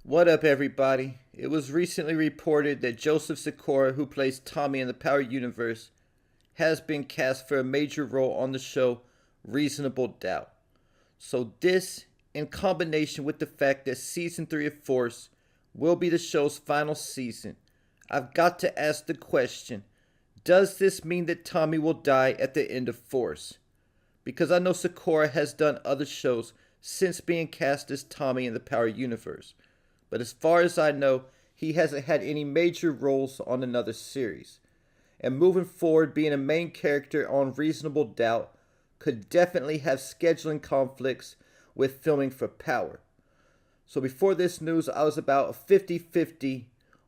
What up, everybody? It was recently reported that Joseph Sikora, who plays Tommy in the Power Universe, has been cast for a major role on the show Reasonable Doubt. So this, in combination with the fact that Season 3 of Force will be the show's final season, I've got to ask the question, does this mean that Tommy will die at the end of Force? Because I know Sikora has done other shows since being cast as Tommy in the Power Universe. But as far as I know, he hasn't had any major roles on another series. And moving forward, being a main character on Reasonable Doubt could definitely have scheduling conflicts with filming for Power. So before this news, I was about 50-50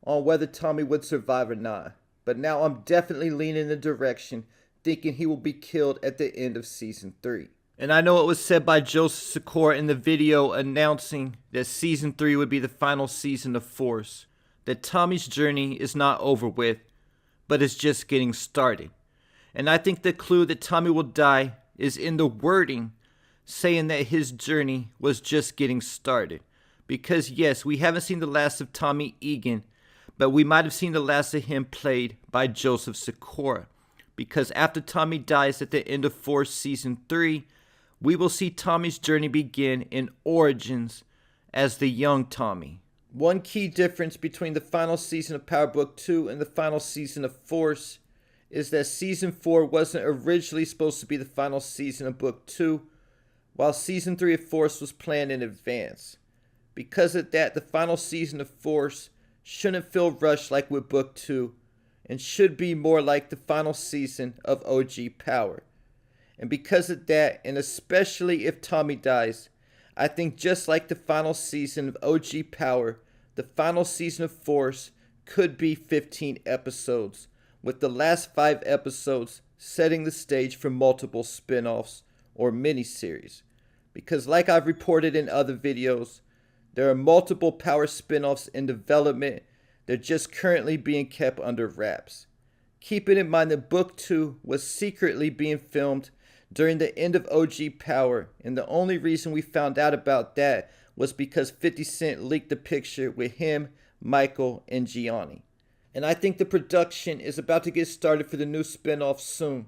on whether Tommy would survive or not. But now I'm definitely leaning in the direction thinking he will be killed at the end of Season 3. And I know it was said by Joseph Sikora in the video announcing that Season 3 would be the final season of Force, that Tommy's journey is not over with, but is just getting started. And I think the clue that Tommy will die is in the wording saying that his journey was just getting started. Because yes, we haven't seen the last of Tommy Egan, but we might have seen the last of him played by Joseph Sikora. Because after Tommy dies at the end of Force Season 3, we will see Tommy's journey begin in Origins as the young Tommy. One key difference between the final season of Power Book 2 and the final season of Force is that Season 4 wasn't originally supposed to be the final season of Book 2, while Season 3 of Force was planned in advance. Because of that, the final season of Force shouldn't feel rushed like with Book 2, and should be more like the final season of OG Power. And because of that, and especially if Tommy dies, I think just like the final season of OG Power, the final season of Force could be 15 episodes, with the last 5 episodes setting the stage for multiple spin-offs or miniseries. Because like I've reported in other videos, there are multiple Power spin-offs in development. They're just currently being kept under wraps. Keeping in mind that Book 2 was secretly being filmed during the end of OG Power, and the only reason we found out about that was because 50 Cent leaked the picture with him, Michael, and Gianni. And I think the production is about to get started for the new spinoff soon,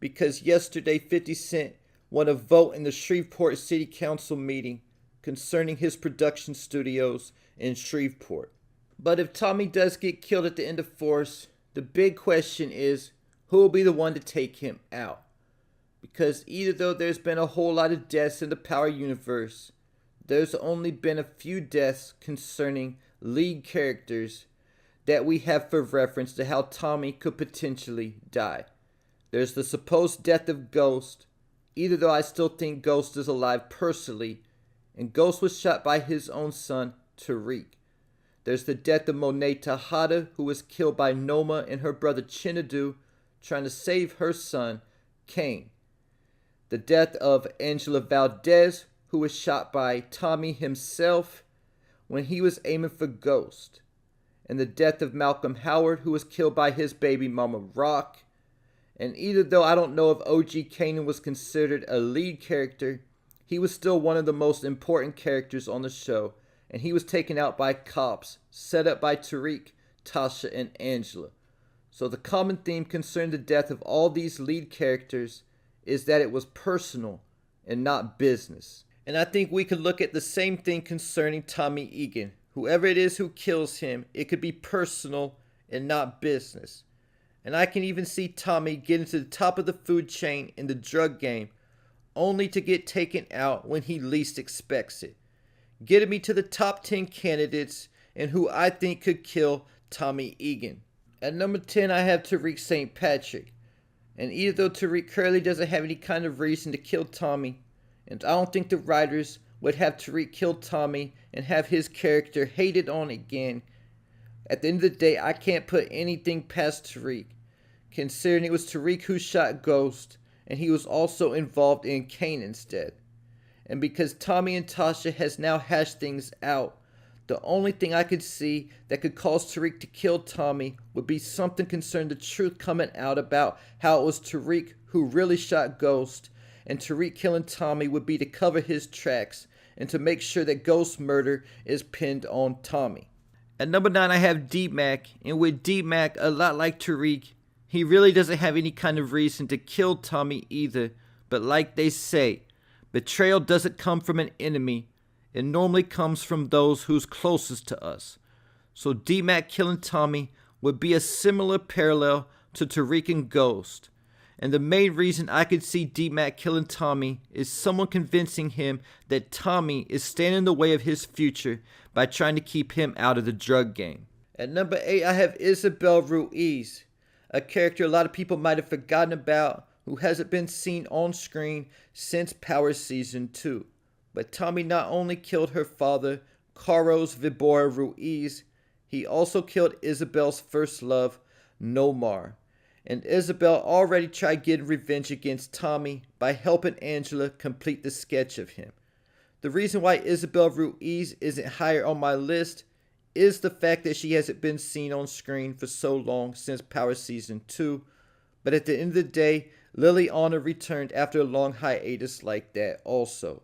because yesterday 50 Cent won a vote in the Shreveport City Council meeting concerning his production studios in Shreveport. But if Tommy does get killed at the end of Force, the big question is, who will be the one to take him out? Because either though there's been a whole lot of deaths in the Power Universe, there's only been a few deaths concerning lead characters that we have for reference to how Tommy could potentially die. There's the supposed death of Ghost, either though I still think Ghost is alive personally, and Ghost was shot by his own son, Tariq. There's the death of Monet Tejada, who was killed by Noma and her brother Chinadu trying to save her son, Kane. The death of Angela Valdez, who was shot by Tommy himself when he was aiming for Ghost. And the death of Malcolm Howard, who was killed by his baby mama Rock. And either though I don't know if OG Kanan was considered a lead character, he was still one of the most important characters on the show, and he was taken out by cops, set up by Tariq, Tasha, and Angela. So the common theme concerning the death of all these lead characters is that it was personal and not business. And I think we could look at the same thing concerning Tommy Egan. Whoever it is who kills him, it could be personal and not business. And I can even see Tommy getting to the top of the food chain in the drug game, only to get taken out when he least expects it. Getting me to the top 10 candidates and who I think could kill Tommy Egan. At number 10, I have Tariq St. Patrick. And either though Tariq currently doesn't have any kind of reason to kill Tommy, and I don't think the writers would have Tariq kill Tommy and have his character hated on again, at the end of the day, I can't put anything past Tariq, considering it was Tariq who shot Ghost, and he was also involved in Kanan's death. And because Tommy and Tasha has now hashed things out, the only thing I could see that could cause Tariq to kill Tommy would be something concerning the truth coming out about how it was Tariq who really shot Ghost, and Tariq killing Tommy would be to cover his tracks and to make sure that Ghost's murder is pinned on Tommy. At number 9, I have D-Mac, and with D-Mac, a lot like Tariq, he really doesn't have any kind of reason to kill Tommy either, but like they say, betrayal doesn't come from an enemy, it normally comes from those who's closest to us. So D-Mac killing Tommy would be a similar parallel to Tariq and Ghost. And the main reason I could see D-Mac killing Tommy is someone convincing him that Tommy is standing in the way of his future by trying to keep him out of the drug game. At number 8, I have Isabel Ruiz, a character a lot of people might have forgotten about who hasn't been seen on screen since Power Season 2. But Tommy not only killed her father, Carlos Vibora Ruiz, he also killed Isabel's first love, Nomar. And Isabel already tried getting revenge against Tommy by helping Angela complete the sketch of him. The reason why Isabel Ruiz isn't higher on my list is the fact that she hasn't been seen on screen for so long since Power Season 2. But at the end of the day, Liliana returned after a long hiatus like that also.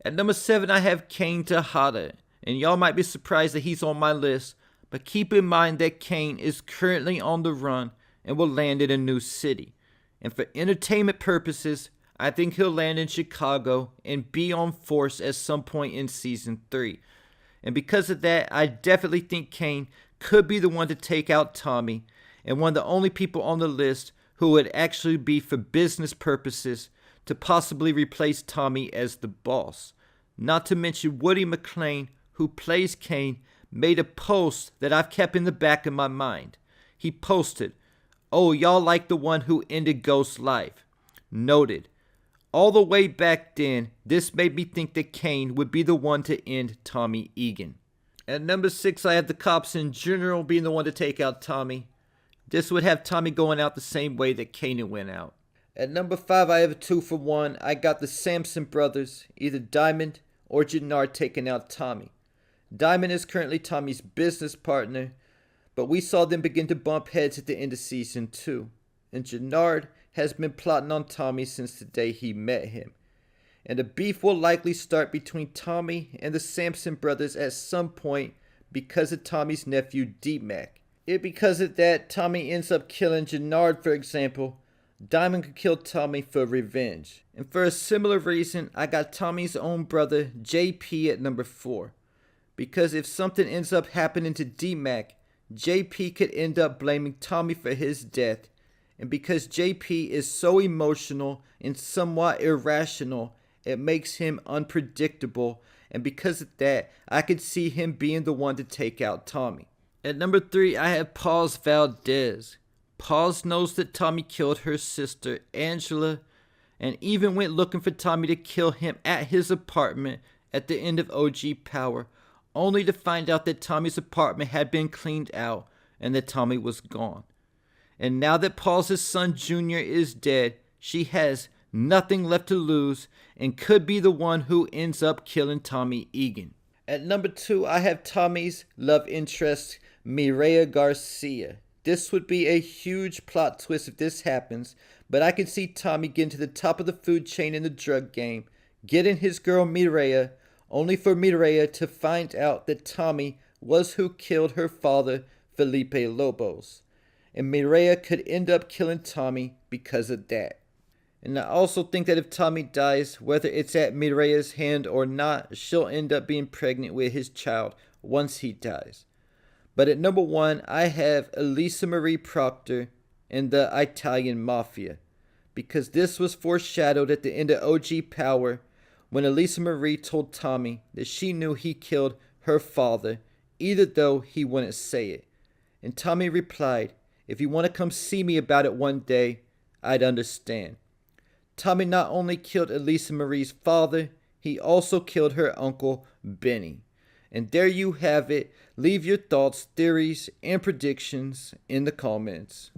At number 7, I have Kane Tejada. And y'all might be surprised that he's on my list, but keep in mind that Kane is currently on the run and will land in a new city. And for entertainment purposes, I think he'll land in Chicago and be on Force at some point in Season 3. And because of that, I definitely think Kane could be the one to take out Tommy, and one of the only people on the list who would actually be for business purposes to possibly replace Tommy as the boss. Not to mention Woody McClain, who plays Kane, made a post that I've kept in the back of my mind. He posted, "Oh, y'all like the one who ended Ghost's life. Noted. All the way back then, this made me think that Kane would be the one to end Tommy Egan." At number 6, I have the cops in general being the one to take out Tommy. This would have Tommy going out the same way that Kanan went out. At number 5, I have a 2 for 1. I got the Sampson brothers, either Diamond or Jannard, taking out Tommy. Diamond is currently Tommy's business partner, but we saw them begin to bump heads at the end of Season 2. And Jannard has been plotting on Tommy since the day he met him. And a beef will likely start between Tommy and the Sampson brothers at some point because of Tommy's nephew D-Mac. If because of that Tommy ends up killing Jannard, for example, Diamond could kill Tommy for revenge. And for a similar reason, I got Tommy's own brother JP at number 4. Because if something ends up happening to D-Mac, JP could end up blaming Tommy for his death. And because JP is so emotional and somewhat irrational, it makes him unpredictable. And because of that, I could see him being the one to take out Tommy. At number 3, I have Paz Valdez. Paz knows that Tommy killed her sister, Angela, and even went looking for Tommy to kill him at his apartment at the end of OG Power, only to find out that Tommy's apartment had been cleaned out and that Tommy was gone. And now that Paz's son Junior is dead, she has nothing left to lose and could be the one who ends up killing Tommy Egan. At number 2, I have Tommy's love interest, Mireya Garcia. This would be a huge plot twist if this happens, but I can see Tommy getting to the top of the food chain in the drug game, getting his girl Mireya, only for Mireya to find out that Tommy was who killed her father, Felipe Lobos. And Mireya could end up killing Tommy because of that. And I also think that if Tommy dies, whether it's at Mireya's hand or not, she'll end up being pregnant with his child once he dies. But at number 1, I have Elisa Marie Proctor and the Italian Mafia, because this was foreshadowed at the end of OG Power when Elisa Marie told Tommy that she knew he killed her father, even though he wouldn't say it. And Tommy replied, "If you want to come see me about it one day, I'd understand." Tommy not only killed Elisa Marie's father, he also killed her uncle, Benny. And there you have it. Leave your thoughts, theories, and predictions in the comments.